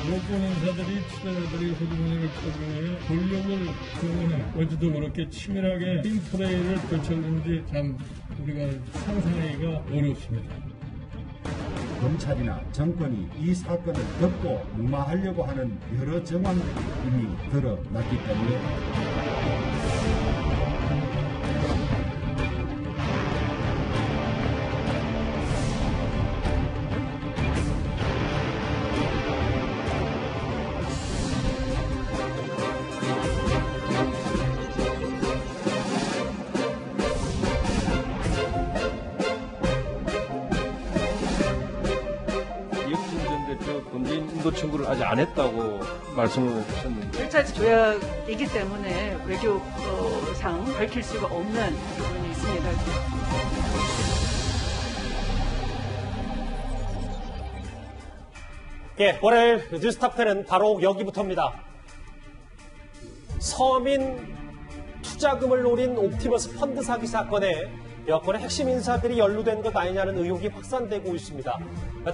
여권 인사들이 투자자들이 호주머니를 털기에 권력을 동원해 어제도 그렇게 치밀하게 인플레이를 펼쳤는지 참 우리가 상상하기가 어렵습니다. 검찰이나 정권이 이 사건을 덮고 무마하려고 하는 여러 정황들이 이미 드러났기 때문에 범죄인 인도 청구를 아직 안 했다고 말씀을 하셨는데 1차 조약이기 때문에 외교상 밝힐 수가 없는 부분이 있습니다. 예, 월요일 뉴스탑10은 바로 여기부터입니다. 서민 투자금을 노린 옵티머스 펀드 사기 사건에 여권의 핵심 인사들이 연루된 것 아니냐는 의혹이 확산되고 있습니다.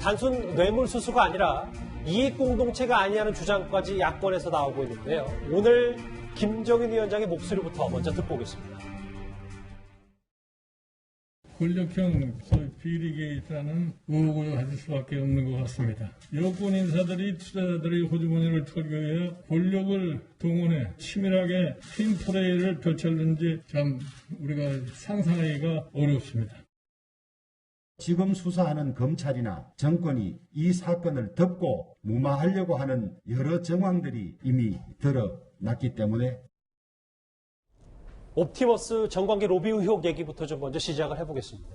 단순 뇌물수수가 아니라 이익공동체가 아니냐는 주장까지 야권에서 나오고 있는데요. 오늘 김종인 위원장의 목소리부터 먼저 듣고 오겠습니다. 권력형 비리 게이트라는 의혹을 가질 수밖에 없는 것 같습니다. 여권 인사들이 투자자들의 호주머니를 털기 위해 권력을 동원해 치밀하게 인플레이를 펼쳤는지 참 우리가 상상하기가 어렵습니다. 지금 수사하는 검찰이나 정권이 이 사건을 덮고 무마하려고 하는 여러 정황들이 이미 드러났기 때문에 옵티머스 정관계 로비 의혹 얘기부터 좀 먼저 시작을 해보겠습니다.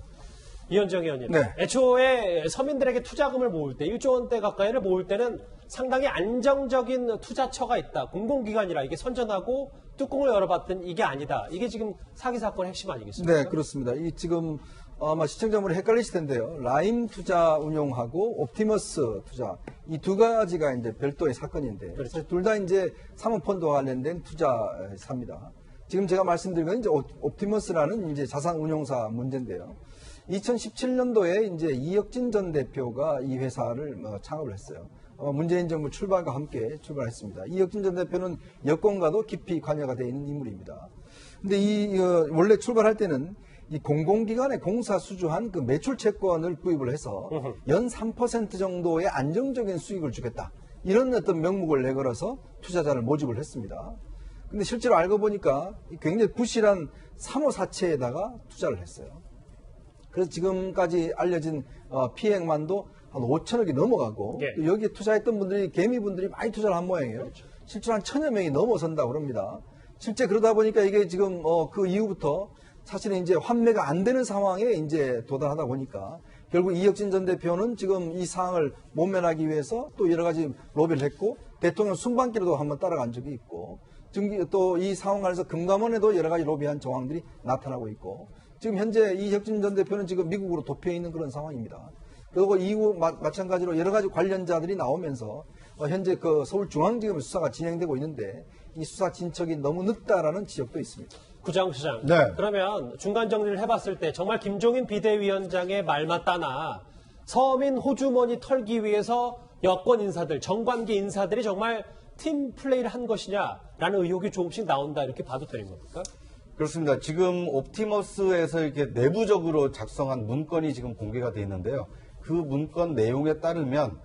이현정 의원님, 네. 애초에 서민들에게 투자금을 모을 때 1조 원대 가까이를 모을 때는 상당히 안정적인 투자처가 있다. 공공기관이라 이게 선전하고 뚜껑을 열어봤더니 이게 아니다. 이게 지금 사기 사건의 핵심 아니겠습니까? 네, 그렇습니다. 이 지금 아마 시청자분이 헷갈리실 텐데요. 라임 투자 운용하고 옵티머스 투자 이 두 가지가 이제 별도의 사건인데 그렇죠. 둘 다 이제 사모펀드와 관련된 투자사입니다. 지금 제가 말씀드린 건 이제 옵티머스라는 이제 자산 운용사 문제인데요. 2017년도에 이제 이혁진 전 대표가 이 회사를 창업을 했어요. 문재인 정부 출발과 함께 출발했습니다. 이혁진 전 대표는 여권과도 깊이 관여가 되어 있는 인물입니다. 근데 원래 출발할 때는 이 공공기관에 공사 수주한 그 매출 채권을 구입을 해서 연 3% 정도의 안정적인 수익을 주겠다. 이런 어떤 명목을 내걸어서 투자자를 모집을 했습니다. 근데 실제로 알고 보니까 굉장히 부실한 사모사채에다가 투자를 했어요. 그래서 지금까지 알려진 피해액만도 한 5천억이 넘어가고 예. 또 여기에 투자했던 분들이 개미분들이 많이 투자를 한 모양이에요. 그렇죠. 실제로 한 1,000여 명이 넘어선다고 합니다. 실제 그러다 보니까 이게 지금 그 이후부터 사실은 이제 환매가 안 되는 상황에 이제 도달하다 보니까 결국 이혁진 전 대표는 지금 이 상황을 모면하기 위해서 또 여러 가지 로비를 했고 대통령 순방길에도 한번 따라간 적이 있고 또 이 상황 안에서 금감원에도 여러 가지 로비한 정황들이 나타나고 있고 지금 현재 이혁진 전 대표는 지금 미국으로 도피해 있는 그런 상황입니다. 그리고 이후 마찬가지로 여러 가지 관련자들이 나오면서 현재 그 서울중앙지검 수사가 진행되고 있는데 이 수사 진척이 너무 늦다라는 지적도 있습니다. 구장시장. 네. 그러면 중간 정리를 해봤을 때 정말 김종인 비대위원장의 말 맞다나 서민 호주머니 털기 위해서 여권 인사들, 정관계 인사들이 정말 팀 플레이를 한 것이냐라는 의혹이 조금씩 나온다 이렇게 봐도 되는 겁니까? 그렇습니다. 지금 옵티머스에서 이렇게 내부적으로 작성한 문건이 지금 공개가 돼 있는데요. 그 문건 내용에 따르면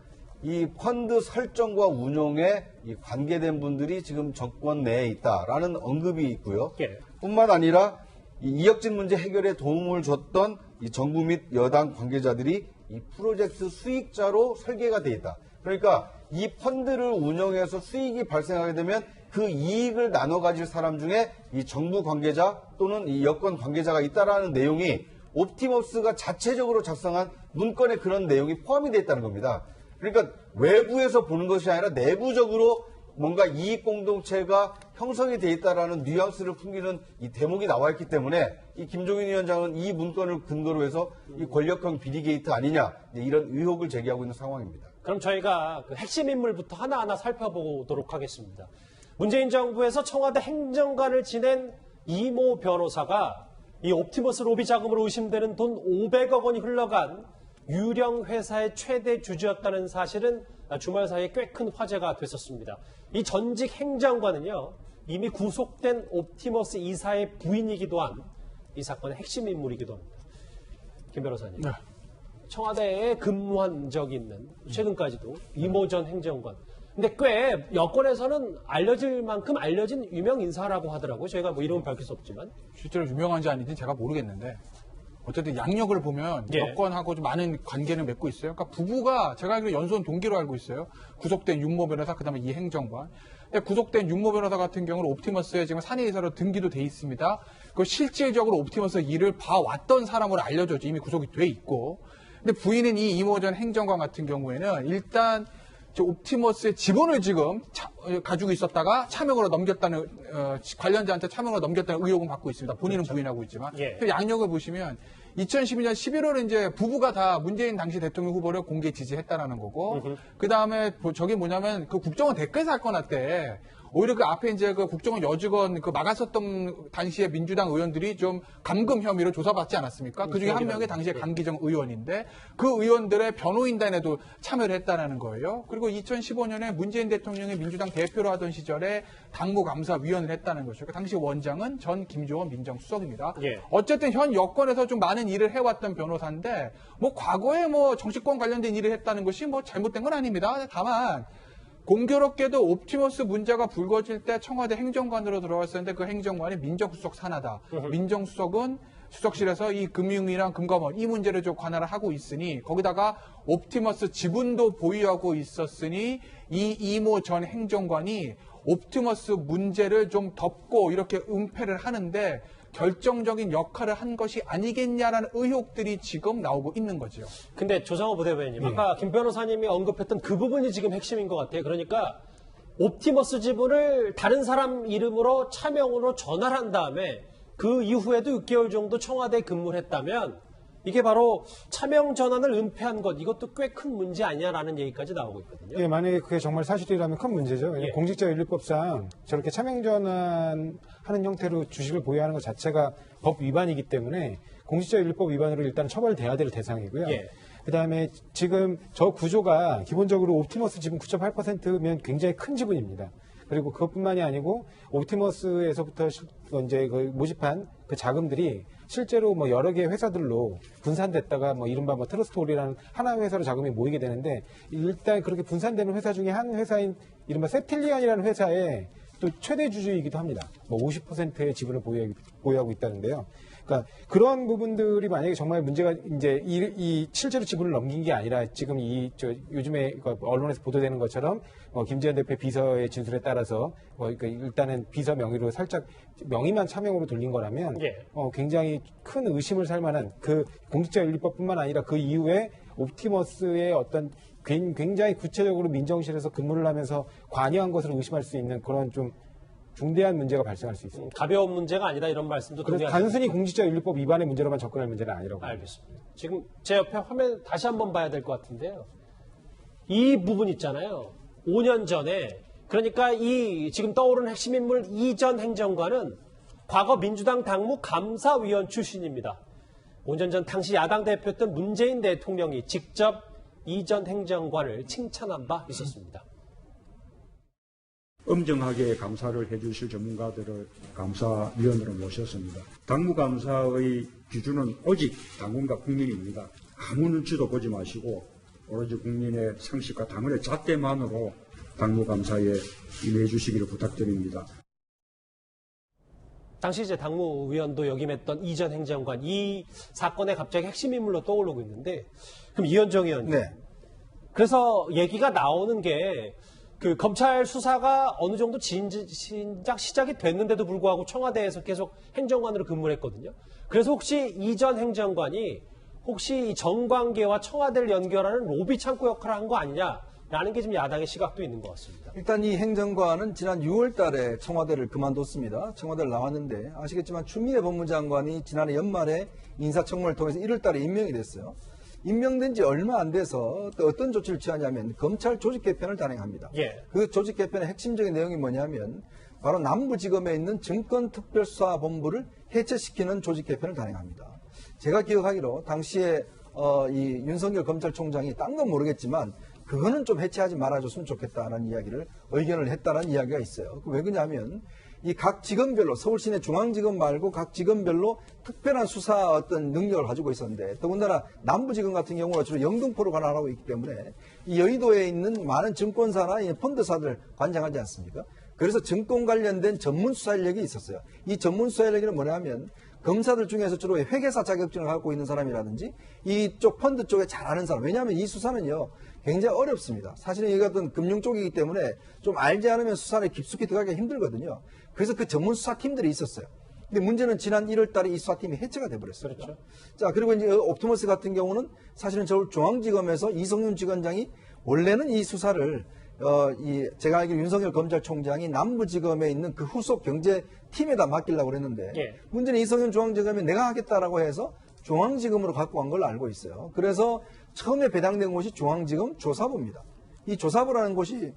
이 펀드 설정과 운용에 관계된 분들이 지금 정권 내에 있다라는 언급이 있고요. 예. 뿐만 아니라 이 이혁진 문제 해결에 도움을 줬던 이 정부 및 여당 관계자들이 이 프로젝트 수익자로 설계가 돼 있다. 그러니까 이 펀드를 운영해서 수익이 발생하게 되면 그 이익을 나눠 가질 사람 중에 이 정부 관계자 또는 이 여권 관계자가 있다라는 내용이 옵티머스가 자체적으로 작성한 문건에 그런 내용이 포함이 되어 있다는 겁니다. 그러니까 외부에서 보는 것이 아니라 내부적으로 뭔가 이익 공동체가 형성이 돼 있다라는 뉘앙스를 풍기는 이 대목이 나와 있기 때문에 이 김종인 위원장은 이 문건을 근거로 해서 이 권력형 비리 게이트 아니냐 이런 의혹을 제기하고 있는 상황입니다. 그럼 저희가 그 핵심 인물부터 하나하나 살펴보도록 하겠습니다. 문재인 정부에서 청와대 행정관을 지낸 이모 변호사가 이 옵티머스 로비 자금으로 의심되는 돈 500억 원이 흘러간 유령 회사의 최대 주주였다는 사실은 주말 사이에 꽤 큰 화제가 됐었습니다. 이 전직 행정관은요, 이미 구속된 옵티머스 이사의 부인이기도 한 이 사건의 핵심 인물이기도 합니다. 김 변호사님. 네. 청와대에 근무한 적이 있는 최근까지도 이모 전 행정관. 근데 꽤 여권에서는 알려질 만큼 알려진 유명 인사라고 하더라고요. 저희가 뭐 이름은 밝힐 수 없지만. 실제로 유명한지 아닌지 제가 모르겠는데 어쨌든 양력을 보면 예. 여권하고 좀 많은 관계를 맺고 있어요. 그러니까 부부가 제가 알기로 연손 동기로 알고 있어요. 구속된 윤모 변호사, 그다음에 이 행정관. 근데 구속된 윤모 변호사 같은 경우는 옵티머스에 지금 사내이사로 등기도 돼 있습니다. 그 실질적으로 옵티머스 일을 봐왔던 사람으로 알려졌죠. 이미 구속이 돼 있고. 근데 부인은 이 이모 전 행정관 같은 경우에는 일단 옵티머스의 지분을 지금 가지고 있었다가 차명으로 넘겼다는 관련자한테 차명으로 넘겼다는 의혹은 받고 있습니다. 본인은 그렇죠. 부인하고 있지만 예. 양력을 보시면 2012년 11월에 이제 부부가 다 문재인 당시 대통령 후보를 공개 지지했다라는 거고 그 다음에 저게 뭐냐면 그 국정원 댓글 사건 때 오히려 그 앞에 이제 그 국정원 여직원 그 막았었던 당시에 민주당 의원들이 좀 감금 혐의로 조사받지 않았습니까? 그 중에 한 명이 당시에 강기정 의원인데 그 의원들의 변호인단에도 참여를 했다라는 거예요. 그리고 2015년에 문재인 대통령이 민주당 대표로 하던 시절에 당무감사위원을 했다는 것이고 그 당시 원장은 전 김조원 민정수석입니다. 예. 어쨌든 현 여권에서 좀 많은 일을 해왔던 변호사인데 뭐 과거에 뭐 정치권 관련된 일을 했다는 것이 뭐 잘못된 건 아닙니다. 다만 공교롭게도 옵티머스 문제가 불거질 때 청와대 행정관으로 들어갔었는데 그 행정관이 민정수석 산하다. 민정수석은 수석실에서 이 금융이랑 금감원 이 문제를 좀 관할을 하고 있으니 거기다가 옵티머스 지분도 보유하고 있었으니 이 이모 전 행정관이 옵티머스 문제를 좀 덮고 이렇게 은폐를 하는데 결정적인 역할을 한 것이 아니겠냐라는 의혹들이 지금 나오고 있는 거죠. 근데 조상호 부대변인, 아까 김 변호사님이 언급했던 그 부분이 지금 핵심인 것 같아요. 그러니까 옵티머스 지분을 다른 사람 이름으로 차명으로 전환한 다음에 그 이후에도 6개월 정도 청와대에 근무를 했다면 이게 바로 차명 전환을 은폐한 것, 이것도 꽤 큰 문제 아니냐라는 얘기까지 나오고 있거든요. 예, 만약에 그게 정말 사실이라면 큰 문제죠. 예. 공직자윤리법상 저렇게 차명 전환하는 형태로 주식을 보유하는 것 자체가 법 위반이기 때문에 공직자윤리법 위반으로 일단 처벌돼야 될 대상이고요. 예. 그다음에 지금 저 구조가 기본적으로 옵티머스 지분 9.8%면 굉장히 큰 지분입니다. 그리고 그것뿐만이 아니고 옵티머스에서부터 이제 그 모집한 그 자금들이 실제로 뭐 여러 개의 회사들로 분산됐다가 뭐 이른바 뭐 트러스트홀이라는 하나의 회사로 자금이 모이게 되는데 일단 그렇게 분산되는 회사 중에 한 회사인 이른바 세틸리안이라는 회사의 또 최대 주주이기도 합니다. 뭐 50%의 지분을 보유하고 있다는데요. 그러니까 그런 부분들이 만약에 정말 문제가 이제 이 실제로 지분을 넘긴 게 아니라 지금 요즘에 언론에서 보도되는 것처럼 김재현 대표 비서의 진술에 따라서 그러니까 일단은 비서 명의로 살짝 명의만 차명으로 돌린 거라면 예. 굉장히 큰 의심을 살 만한 그 공직자윤리법뿐만 아니라 그 이후에 옵티머스의 어떤 굉장히 구체적으로 민정실에서 근무를 하면서 관여한 것으로 의심할 수 있는 그런 좀 중대한 문제가 발생할 수 있습니다. 가벼운 문제가 아니다 이런 말씀도 그래서 동의하시죠? 단순히 공직자윤리법 위반의 문제로만 접근할 문제는 아니라고. 알겠습니다. 지금 제 옆에 화면 다시 한번 봐야 될 것 같은데요. 이 부분 있잖아요. 5년 전에 그러니까 이 지금 떠오르는 핵심 인물 이 전 행정관은 과거 민주당 당무 감사위원 출신입니다. 5년 전 당시 야당 대표였던 문재인 대통령이 직접 이 전 행정관을 칭찬한 바 있었습니다. 엄정하게 감사를 해주실 전문가들을 감사위원으로 모셨습니다. 당무감사의 기준은 오직 당원과 국민입니다. 아무 눈치도 보지 마시고 오로지 국민의 상식과 당원의 잣대만으로 당무감사에 임해 주시기를 부탁드립니다. 당시 이제 당무위원도 역임했던 이 전 행정관, 이 사건의 갑자기 핵심 인물로 떠오르고 있는데, 그럼 이현정 의원님. 네. 그래서 얘기가 나오는 게, 그 검찰 수사가 어느 정도 진작 시작이 됐는데도 불구하고 청와대에서 계속 행정관으로 근무를 했거든요. 그래서 혹시 이 전 행정관이 혹시 이 정관계와 청와대를 연결하는 로비 창구 역할을 한 거 아니냐라는 게 지금 야당의 시각도 있는 것 같습니다. 일단 이 행정관은 지난 6월 달에 청와대를 그만뒀습니다. 청와대를 나왔는데 아시겠지만 추미애 법무장관이 지난해 연말에 인사청문회를 통해서 1월 달에 임명이 됐어요. 임명된 지 얼마 안 돼서 또 어떤 조치를 취하냐면 검찰 조직 개편을 단행합니다. 예. 그 조직 개편의 핵심적인 내용이 뭐냐면 바로 남부지검에 있는 증권특별수사본부를 해체시키는 조직 개편을 단행합니다. 제가 기억하기로 당시에 이 윤석열 검찰총장이 딴 건 모르겠지만 그거는 좀 해체하지 말아줬으면 좋겠다라는 이야기를 의견을 했다는 이야기가 있어요. 왜 그러냐면 이 각 지검별로 서울시내 중앙지검 말고 각 지검별로 특별한 수사 어떤 능력을 가지고 있었는데 더군다나 남부지검 같은 경우는 주로 영등포로 관할하고 있기 때문에 이 여의도에 있는 많은 증권사나 이 펀드사들 관장하지 않습니까? 그래서 증권 관련된 전문 수사 인력이 있었어요. 이 전문 수사 인력은 뭐냐면 검사들 중에서 주로 회계사 자격증을 갖고 있는 사람이라든지 이쪽 펀드 쪽에 잘 아는 사람. 왜냐하면 이 수사는요 굉장히 어렵습니다. 사실은 이 같은 금융 쪽이기 때문에 좀 알지 않으면 수사에 깊숙이 들어가기가 힘들거든요. 그래서 그 전문 수사팀들이 있었어요. 근데 문제는 지난 1월 달에 이 수사팀이 해체가 돼버렸어요. 그렇죠. 자, 그리고 이제 옵티머스 같은 경우는 사실은 서울 중앙지검에서 이성윤 지검장이 원래는 이 수사를 제가 알기로 윤석열 검찰총장이 남부지검에 있는 그 후속 경제팀에다 맡기려고 그랬는데 예. 문제는 이성윤 중앙지검이 내가 하겠다라고 해서 중앙지검으로 갖고 간 걸로 알고 있어요. 그래서 처음에 배당된 곳이 중앙지검 조사부입니다. 이 조사부라는 곳이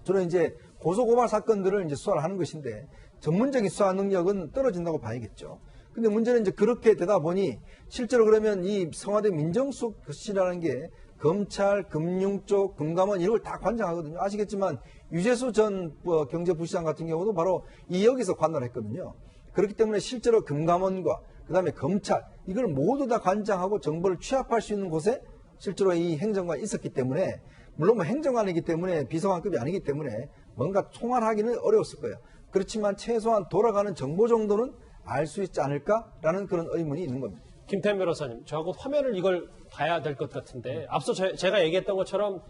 주로 이제 고소고발 사건들을 이제 수사를 하는 것인데 전문적인 수사 능력은 떨어진다고 봐야겠죠. 근데 문제는 이제 그렇게 되다 보니 실제로 그러면 이 청와대 민정수석실이라는 게 검찰, 금융 쪽, 금감원 이런 걸 다 관장하거든요. 아시겠지만 유재수 전 경제부시장 같은 경우도 바로 이 역에서 관할했거든요. 그렇기 때문에 실제로 금감원과 그다음에 검찰 이걸 모두 다 관장하고 정보를 취합할 수 있는 곳에 실제로 이 행정관이 있었기 때문에 물론 뭐 행정관이기 때문에 비서관급이 아니기 때문에 뭔가 총괄하기는 어려웠을 거예요. 그렇지만 최소한 돌아가는 정보 정도는 알 수 있지 않을까라는 그런 의문이 있는 겁니다. 김태현 변호사님, 저하고 화면을 이걸 봐야 될 것 같은데 앞서 제가 얘기했던 것처럼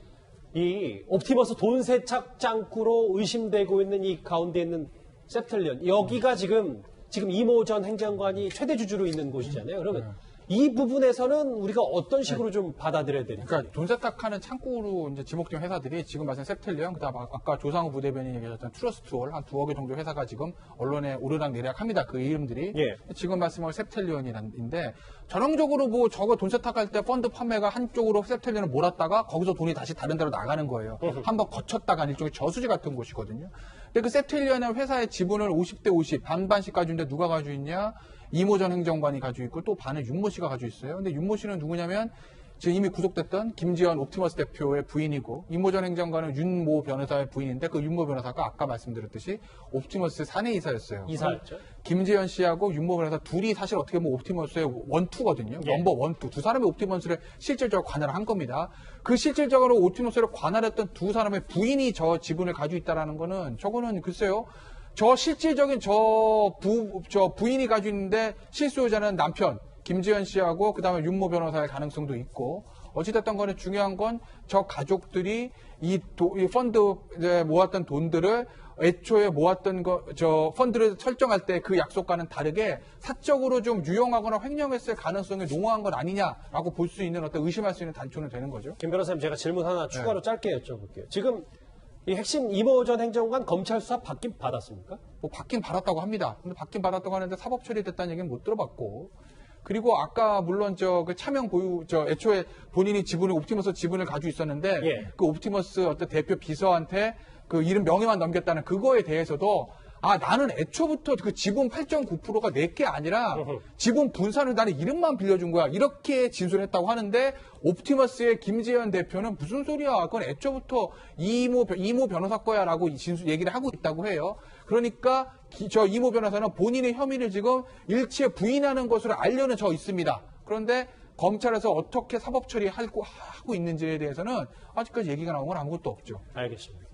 이 옵티머스 돈 세탁 장구로 의심되고 있는 이 가운데 있는 세틀리언 여기가 지금 이모 전 행정관이 최대 주주로 있는 곳이잖아요. 그러면 이 부분에서는 우리가 어떤 식으로 좀 받아들여야 될지. 그러니까 돈 세탁하는 창구로 이제 지목된 회사들이 지금 말씀 셉텔리언, 그다음 아까 조상우 부대변인이 얘기하셨던 트러스트홀 한 2억 정도 회사가 지금 언론에 오르락내리락합니다. 그 이름들이 예. 지금 말씀한 셉텔리언인데 전형적으로 뭐 저거 돈 세탁할 때 펀드 판매가 한쪽으로 셉텔리언을 몰았다가 거기서 돈이 다시 다른 데로 나가는 거예요. 한번 거쳤다가 일종의 저수지 같은 곳이거든요. 근데 그 셉텔리언의 회사의 지분을 50대 50 반반씩 가지고 있는데 누가 가지고 있냐? 이모 전 행정관이 가지고 있고 또 반을 윤모 씨가 가지고 있어요. 근데 윤모 씨는 누구냐면 지금 이미 구속됐던 김지현 옵티머스 대표의 부인이고 이모 전 행정관은 윤모 변호사의 부인인데 그 윤모 변호사가 아까 말씀드렸듯이 옵티머스 사내이사였어요. 이사였죠. 김지현 씨하고 윤모 변호사 둘이 사실 어떻게 보면 옵티머스의 원투거든요. 예. 넘버 원투. 두 사람이 옵티머스를 실질적으로 관할을 한 겁니다. 그 실질적으로 옵티머스를 관할했던 두 사람의 부인이 저 지분을 가지고 있다는 거는 저거는 글쎄요. 저 실질적인 부인이 가지고 있는데 실소유자는 남편 김지현 씨하고 그다음에 윤모 변호사의 가능성도 있고 어찌됐든 간에 중요한 건 저 가족들이 이 펀드에 모았던 돈들을 애초에 모았던 펀드를 설정할 때 그 약속과는 다르게 사적으로 좀 유용하거나 횡령했을 가능성이 농후한 건 아니냐라고 볼 수 있는 어떤 의심할 수 있는 단초는 되는 거죠. 김 변호사님, 제가 질문 하나 추가로 짧게 여쭤볼게요. 지금 이 핵심 이모 전 행정관 검찰 수사 받긴 받았습니까? 뭐 받긴 받았다고 합니다. 근데 받긴 받았다고 하는데 사법 처리됐다는 얘기는 못 들어봤고. 그리고 아까 물론 그 차명 보유 애초에 본인이 옵티머스 지분을 가지고 있었는데 예. 그 옵티머스 어떤 대표 비서한테 그 이름 명예만 넘겼다는 그거에 대해서도 나는 애초부터 그 지분 8.9%가 내게 아니라 지분 분산을 나는 이름만 빌려준 거야. 이렇게 진술했다고 하는데 옵티머스의 김지현 대표는 무슨 소리야. 그건 애초부터 이모 변호사 거야라고 얘기를 하고 있다고 해요. 그러니까 저 이모 변호사는 본인의 혐의를 지금 일치에 부인하는 것으로 알려져 있습니다. 그런데 검찰에서 어떻게 사법 처리하고 있는지에 대해서는 아직까지 얘기가 나온 건 아무것도 없죠. 알겠습니다.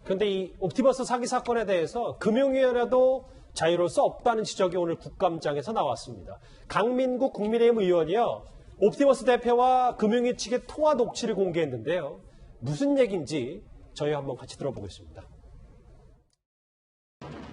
그런데 이 옵티머스 사기 사건에 대해서 금융위원회도 자유로울 수 없다는 지적이 오늘 국감장에서 나왔습니다. 강민국 국민의힘 의원이요. 옵티머스 대표와 금융위 측의 통화 녹취를 공개했는데요. 무슨 얘기인지 저희 한번 같이 들어보겠습니다.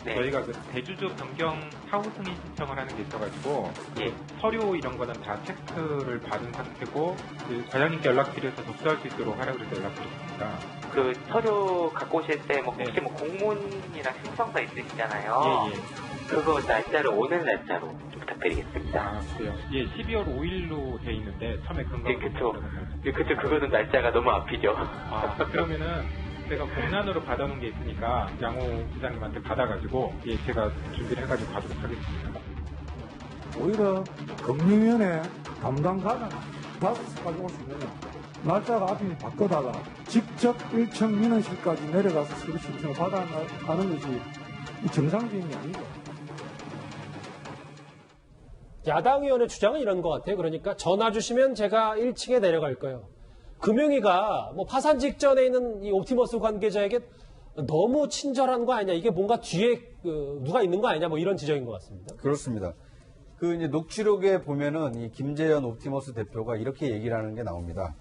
네. 저희가 그 대주주 변경 사후 승인 신청을 하는 게 있어가지고 예. 서류 이런 거는 다 체크를 받은 상태고 그 과장님께 연락드려서 접수할 수 있도록 하라고 해서 연락드렸습니다. 그 서류 갖고 오실 때 혹시 공문이나 신청서 있으시잖아요. 예. 그거 날짜를 오늘 날짜로 좀 부탁드리겠습니다. 그래요? 예, 12월 5일로 돼 있는데 처음에 근거. 예, 그쵸. 그거는 날짜가 너무 앞이죠. 그러면은 제가 공란으로 받아놓은 게 있으니까 양호 부장님한테 받아가지고 제가 준비를 해가지고 가도록 하겠습니다. 오히려 금융위원회 담당자가 다 가져올 수 있는 날짜가 앞이면 바꿔달라. 직접 1층 민원실까지 내려가서 서류 신청을 받아가는 것이 정상적인 아니죠. 야당 의원의 주장은 이런 것 같아요. 그러니까 전화 주시면 제가 1층에 내려갈 거예요. 금융위가 뭐 파산 직전에 있는 이 옵티머스 관계자에게 너무 친절한 거 아니냐. 이게 뭔가 뒤에 누가 있는 거 아니냐. 뭐 이런 지적인 것 같습니다. 그렇습니다. 그 이제 녹취록에 보면은 이 김재현 옵티머스 대표가 이렇게 얘기를 하는 게 나옵니다.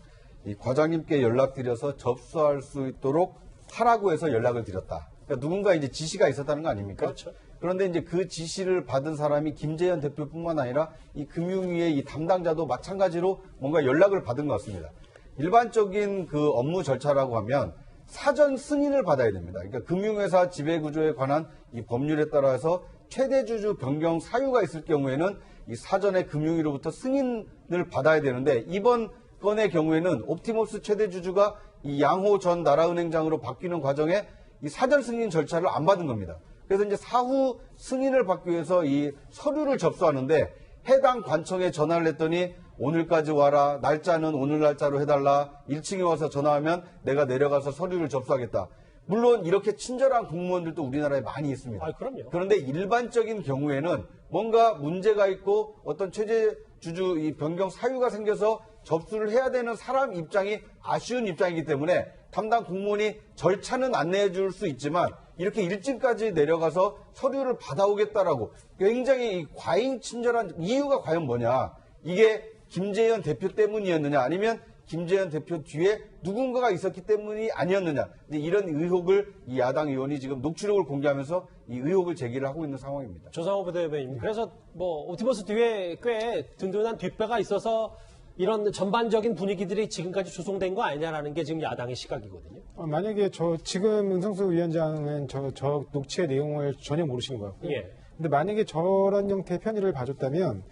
이 과장님께 연락드려서 접수할 수 있도록 하라고 해서 연락을 드렸다. 그러니까 누군가 이제 지시가 있었다는 거 아닙니까? 그렇죠. 그런데 이제 그 지시를 받은 사람이 김재현 대표뿐만 아니라 이 금융위의 이 담당자도 마찬가지로 뭔가 연락을 받은 것 같습니다. 일반적인 그 업무 절차라고 하면 사전 승인을 받아야 됩니다. 그러니까 금융회사 지배구조에 관한 이 법률에 따라서 최대주주 변경 사유가 있을 경우에는 이 사전에 금융위로부터 승인을 받아야 되는데 이번 건의 경우에는 옵티머스 최대주주가 이 양호 전 나라은행장으로 바뀌는 과정에 이 사전 승인 절차를 안 받은 겁니다. 그래서 이제 사후 승인을 받기 위해서 이 서류를 접수하는데 해당 관청에 전화를 했더니 오늘까지 와라. 날짜는 오늘 날짜로 해달라. 1층에 와서 전화하면 내가 내려가서 서류를 접수하겠다. 물론 이렇게 친절한 공무원들도 우리나라에 많이 있습니다. 그럼요. 그런데 일반적인 경우에는 뭔가 문제가 있고 어떤 최대주주 이 변경 사유가 생겨서 접수를 해야 되는 사람 입장이 아쉬운 입장이기 때문에 담당 공무원이 절차는 안내해 줄 수 있지만 이렇게 1층까지 내려가서 서류를 받아오겠다라고 굉장히 과잉 친절한 이유가 과연 뭐냐. 이게 김재현 대표 때문이었느냐 아니면 김재현 대표 뒤에 누군가가 있었기 때문이 아니었느냐. 이런 의혹을 이 야당 의원이 지금 녹취록을 공개하면서 이 의혹을 제기를 하고 있는 상황입니다. 조상호 부대변인. 그래서 뭐 옵티머스 뒤에 꽤 든든한 뒷배가 있어서 이런 전반적인 분위기들이 지금까지 조성된 거 아니냐라는 게 지금 야당의 시각이거든요. 만약에 지금 은성수 위원장은 저 녹취의 내용을 전혀 모르시는 것 같고요. 예. 근데 만약에 저런 형태의 편의를 봐줬다면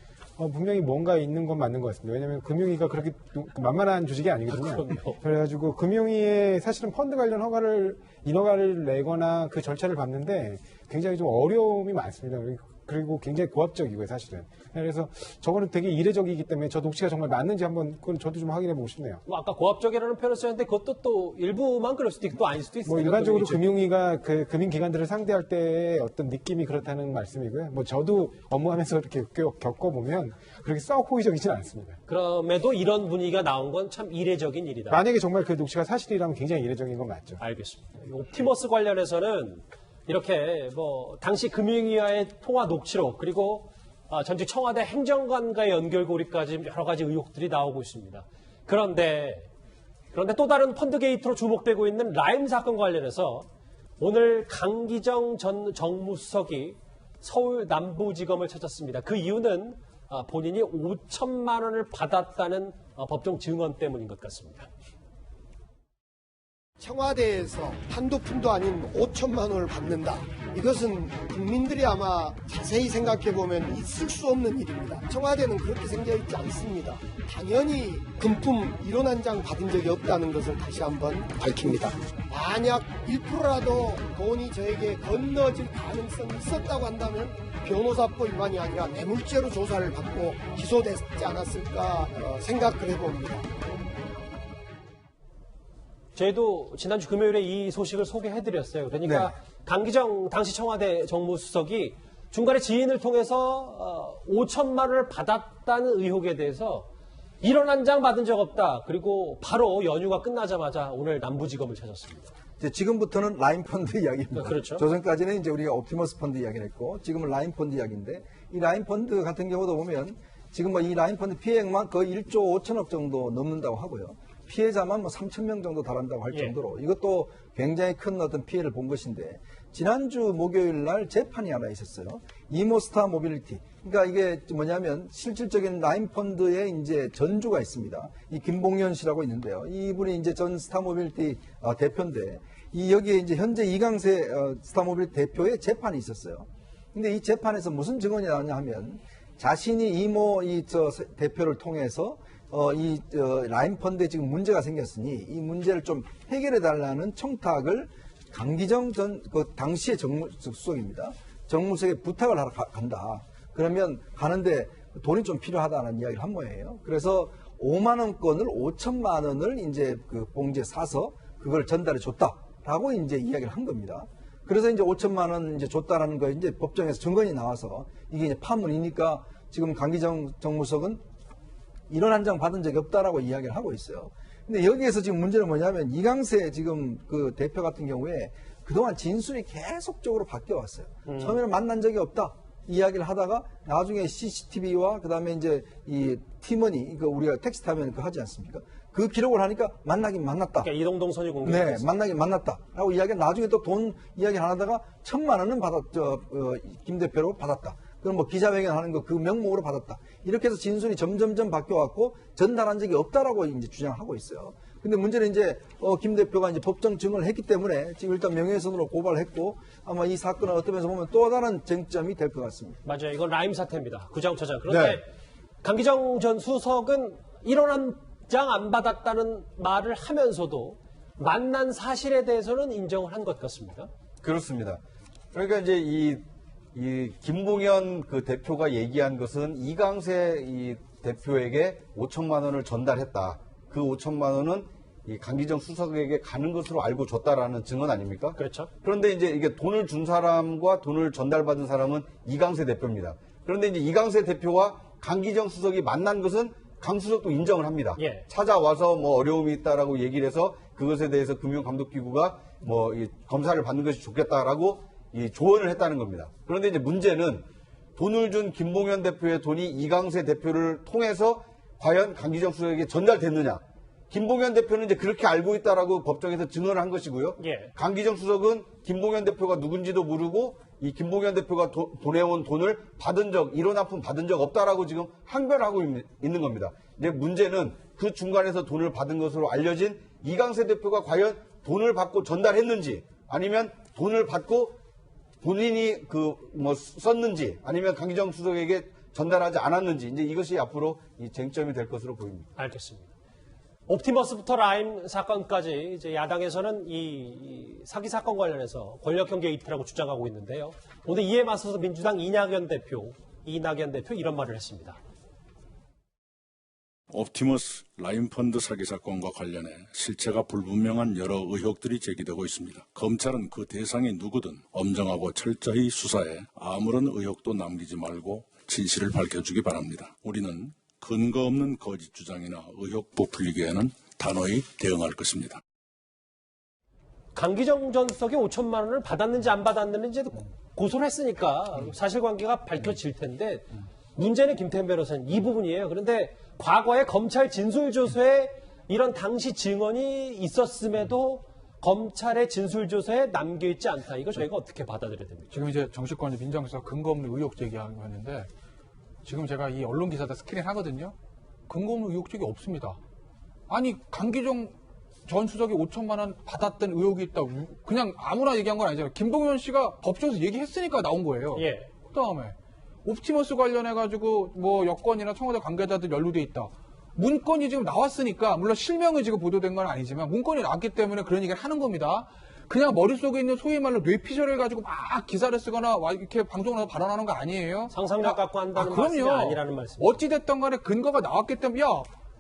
분명히 뭔가 있는 건 맞는 것 같습니다. 왜냐하면 금융위가 그렇게 만만한 조직이 아니거든요. 그래가지고 금융위에 사실은 펀드 관련 인허가를 내거나 그 절차를 밟는데 굉장히 좀 어려움이 많습니다. 그리고 굉장히 고압적이고요, 사실은. 그래서 저거는 되게 이례적이기 때문에 저 녹취가 정말 맞는지 한번 그건 저도 좀 확인해 보고 싶네요. 뭐 아까 고압적이라는 표현을 썼는데 그것도 또 일부만 그럴 수도 있고 또 아닐 수도 있어요. 뭐 일반적으로 금융위가 그 금융기관들을 상대할 때의 어떤 느낌이 그렇다는 말씀이고요. 뭐 저도 업무하면서 이렇게 겪어보면 그렇게 썩 호의적이진 않습니다. 그럼에도 이런 분위기가 나온 건 참 이례적인 일이다. 만약에 정말 그 녹취가 사실이라면 굉장히 이례적인 건 맞죠. 알겠습니다. 옵티머스 관련해서는 이렇게 뭐 당시 금융위와의 통화 녹취록 그리고 전직 청와대 행정관과의 연결고리까지 여러 가지 의혹들이 나오고 있습니다. 그런데 또 다른 펀드 게이트로 주목되고 있는 라임 사건 관련해서 오늘 강기정 전 정무수석이 서울 남부지검을 찾았습니다. 그 이유는 본인이 5천만 원을 받았다는 법정 증언 때문인 것 같습니다. 청와대에서 한두 푼도 아닌 5천만 원을 받는다. 이것은 국민들이 아마 자세히 생각해보면 있을 수 없는 일입니다. 청와대는 그렇게 생겨있지 않습니다. 당연히 금품 1원 한 장 받은 적이 없다는 것을 다시 한번 밝힙니다. 만약 1%라도 돈이 저에게 건너질 가능성이 있었다고 한다면 변호사법 위반이 아니라 뇌물죄로 조사를 받고 기소됐지 않았을까 생각을 해봅니다. 저희도 지난주 금요일에 이 소식을 소개해드렸어요. 그러니까 강기정 당시 청와대 정무수석이 중간에 지인을 통해서 5천만 원을 받았다는 의혹에 대해서 1원 한 장 받은 적 없다. 그리고 바로 연휴가 끝나자마자 오늘 남부지검을 찾았습니다. 이제 지금부터는 라임 펀드 이야기입니다. 그렇죠. 조선까지는 이제 우리가 옵티머스 펀드 이야기를 했고 지금은 라임 펀드 이야기인데 이 라임 펀드 같은 경우도 보면 지금 뭐 이 라임 펀드 피해액만 거의 1조 5천억 정도 넘는다고 하고요. 피해자만 뭐 3천 명 정도 달한다고 할 정도로 이것도 굉장히 큰 어떤 피해를 본 것인데 지난주 목요일 날 재판이 하나 있었어요. 이모스타 모빌리티. 그러니까 이게 뭐냐면 실질적인 라임 펀드의 이제 전주가 있습니다. 이 김봉현 씨라고 있는데요. 이분이 이제 전 스타 모빌리티 대표인데 이 여기에 이제 현재 이강세 스타 모빌리티 대표의 재판이 있었어요. 근데 이 재판에서 무슨 증언이 나왔냐 하면 자신이 이모 대표를 통해서 라임 펀드에 지금 문제가 생겼으니 이 문제를 좀 해결해 달라는 청탁을 강기정 전 당시의 정무수석입니다. 정무수석에 부탁을 하러 간다. 그러면 가는데 돈이 좀 필요하다는 이야기를 한 모양이에요. 그래서 5만 원권을 5천만 원을 이제 그 봉지에 싸서 그걸 전달해 줬다라고 이제 이야기를 한 겁니다. 그래서 이제 5천만 원 이제 줬다라는 거 이제 법정에서 증거가 나와서 이게 이제 파문이니까 지금 강기정 정무석은 이런 한 장 받은 적이 없다라고 이야기를 하고 있어요. 근데 여기에서 지금 문제는 뭐냐면 이강세 지금 그 대표 같은 경우에 그동안 진술이 계속적으로 바뀌어 왔어요. 처음에는 만난 적이 없다. 이야기를 하다가 나중에 CCTV와 그다음에 이제 이 팀원이 이거 우리가 텍스트 하면 그 하지 않습니까? 그 기록을 하니까 만나긴 만났다. 그러니까 이동동 선이 공개. 네, 만나긴 만났다라고 이야기가 나중에 또 돈 이야기를 하다가 1,000만 원은 김 대표로 받았다. 그럼 뭐 기자회견 하는 거 그 명목으로 받았다. 이렇게 해서 진술이 점점점 바뀌어왔고 전달한 적이 없다라고 이제 주장하고 있어요. 근데 문제는 이제 김 대표가 이제 법정 증언을 했기 때문에 지금 일단 명예훼손으로 고발을 했고 아마 이 사건은 어떤 면에서 보면 또 다른 쟁점이 될 것 같습니다. 맞아요. 이건 라임 사태입니다. 구장처장. 그런데 네. 강기정 전 수석은 1원 한 장 안 받았다는 말을 하면서도 만난 사실에 대해서는 인정을 한 것 같습니다. 그렇습니다. 그러니까 이제 이 김봉현 그 대표가 얘기한 것은 이강세 이 대표에게 5천만 원을 전달했다. 그 5천만 원은 이 강기정 수석에게 가는 것으로 알고 줬다라는 증언 아닙니까? 그렇죠. 그런데 이제 이게 돈을 준 사람과 돈을 전달받은 사람은 이강세 대표입니다. 그런데 이제 이강세 대표와 강기정 수석이 만난 것은 강 수석도 인정을 합니다. 예. 찾아와서 뭐 어려움이 있다라고 얘기를 해서 그것에 대해서 금융감독기구가 뭐 이 검사를 받는 것이 좋겠다라고 이 조언을 했다는 겁니다. 그런데 이제 문제는 돈을 준 김봉현 대표의 돈이 이강세 대표를 통해서 과연 강기정 수석에게 전달됐느냐. 김봉현 대표는 이제 그렇게 알고 있다라고 법정에서 증언을 한 것이고요. 예. 강기정 수석은 김봉현 대표가 누군지도 모르고 이 김봉현 대표가 보내온 돈을 받은 적, 1원 한 푼 받은 적 없다라고 지금 항변하고 있는 겁니다. 이제 문제는 그 중간에서 돈을 받은 것으로 알려진 이강세 대표가 과연 돈을 받고 전달했는지 아니면 돈을 받고 본인이 썼는지 아니면 강기정 수석에게 전달하지 않았는지 이제 이것이 앞으로 이 쟁점이 될 것으로 보입니다. 알겠습니다. 옵티머스부터 라임 사건까지 이제 야당에서는 이 사기 사건 관련해서 권력 경계 이태라고 주장하고 있는데요. 오늘 이에 맞서서 민주당 이낙연 대표 이런 말을 했습니다. 옵티머스 라임펀드 사기 사건과 관련해 실체가 불분명한 여러 의혹들이 제기되고 있습니다. 검찰은 그 대상이 누구든 엄정하고 철저히 수사해 아무런 의혹도 남기지 말고 진실을 밝혀주기 바랍니다. 우리는 근거 없는 거짓 주장이나 의혹 부풀리기에는 단호히 대응할 것입니다. 강기정 전 수석이 5천만 원을 받았는지 안 받았는지 고소를 했으니까 사실관계가 밝혀질 텐데 문제는 김태현 변호사님 이 부분이에요. 그런데 과거에 검찰 진술조서에 이런 당시 증언이 있었음에도 검찰의 진술조서에 남겨있지 않다. 이거 저희가 어떻게 받아들여야 됩니까? 지금 이제 정치권 민정수석 근거 없는 의혹 제기하고 했는데 지금 제가 이 언론 기사다 스크린 하거든요. 근거 없는 의혹 제기 없습니다. 아니 강기정 전 수석이 5천만 원 받았던 의혹이 있다. 그냥 아무나 얘기한 건 아니잖아요. 김봉현 씨가 법정에서 얘기했으니까 나온 거예요. 예. 그다음에 옵티머스 관련해가지고 뭐 여권이나 청와대 관계자들 연루돼 있다. 문건이 지금 나왔으니까 물론 실명이 지금 보도된 건 아니지만 문건이 나왔기 때문에 그런 얘기를 하는 겁니다. 그냥 머릿속에 있는 소위 말로 뇌피셜을 가지고 막 기사를 쓰거나 이렇게 방송으로 발언하는 거 아니에요. 상상력 갖고 한다는 말씀이 아니라는 말씀. 어찌됐든 간에 근거가 나왔기 때문에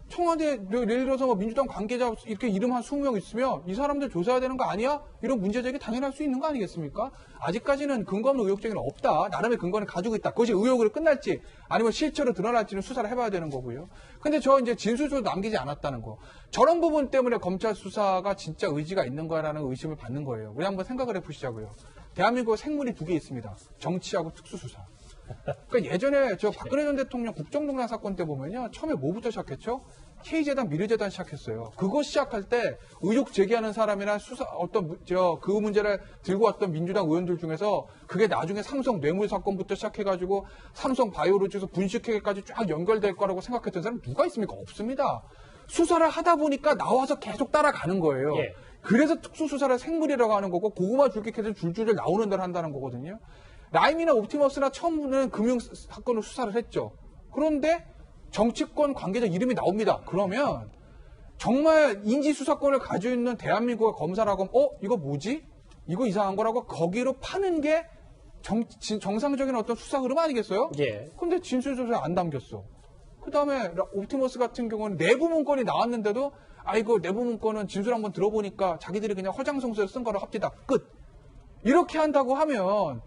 청와대 예를 들어서 뭐 민주당 관계자 이렇게 이름 한 20명 있으면 이 사람들 조사해야 되는 거 아니야? 이런 문제 제기 당연히 할 수 있는 거 아니겠습니까? 아직까지는 근거 없는 의혹 제기는 없다. 나름의 근거는 가지고 있다. 그것이 의혹으로 끝날지 아니면 실체로 드러날지는 수사를 해봐야 되는 거고요. 근데 저 이제 진술서도 남기지 않았다는 거. 저런 부분 때문에 검찰 수사가 진짜 의지가 있는 거라는 의심을 받는 거예요. 우리 한번 생각을 해보시자고요. 대한민국 생물이 2개 있습니다. 정치하고 특수수사. 그러니까 예전에 저 박근혜 전 대통령 국정농단 사건 때 보면요. 처음에 뭐부터 시작했죠? K재단, 미르재단 시작했어요. 그거 시작할 때 의혹 제기하는 사람이나 수사, 그 문제를 들고 왔던 민주당 의원들 중에서 그게 나중에 삼성 뇌물 사건부터 시작해가지고 삼성 바이오로직에서 분식회계까지 쫙 연결될 거라고 생각했던 사람 누가 있습니까? 없습니다. 수사를 하다 보니까 나와서 계속 따라가는 거예요. 예. 그래서 특수수사를 생물이라고 하는 거고 고구마 줄기캐서 줄줄줄 나오는 대로 한다는 거거든요. 라임이나 옵티머스나 처음에는 금융 사건을 수사를 했죠. 그런데 정치권 관계자 이름이 나옵니다. 그러면 정말 인지수사권을 가지고 있는 대한민국의 검사라고 하면 이거 뭐지? 이거 이상한 거라고 거기로 파는 게 정상적인 어떤 수사 흐름 아니겠어요? 예. 근데 진술조서에 안 담겼어. 그다음에 옵티머스 같은 경우는 내부 문건이 나왔는데도 이거 내부 문건은 진술 한번 들어보니까 자기들이 그냥 허장성수에서 쓴 거로 합디다. 끝. 이렇게 한다고 하면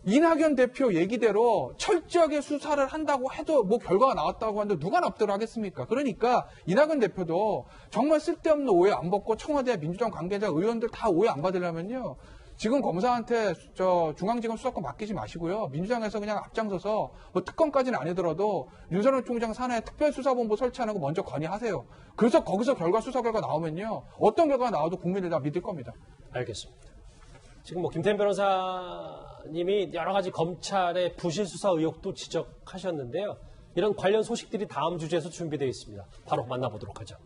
이낙연 대표 얘기대로 철저하게 수사를 한다고 해도 뭐 결과가 나왔다고 하는데 누가 납득을 하겠습니까? 그러니까 이낙연 대표도 정말 쓸데없는 오해 안 받고 청와대 민주당 관계자 의원들 다 오해 안 받으려면요. 지금 검사한테 중앙지검 수사권 맡기지 마시고요. 민주당에서 그냥 앞장서서 뭐 특검까지는 아니더라도 윤석열 총장 산하에 특별수사본부 설치하는 거 먼저 건의하세요. 그래서 거기서 수사 결과 나오면요. 어떤 결과가 나와도 국민들 다 믿을 겁니다. 알겠습니다. 지금 뭐 김태현 변호사님이 여러 가지 검찰의 부실 수사 의혹도 지적하셨는데요. 이런 관련 소식들이 다음 주제에서 준비되어 있습니다. 바로 만나보도록 하죠.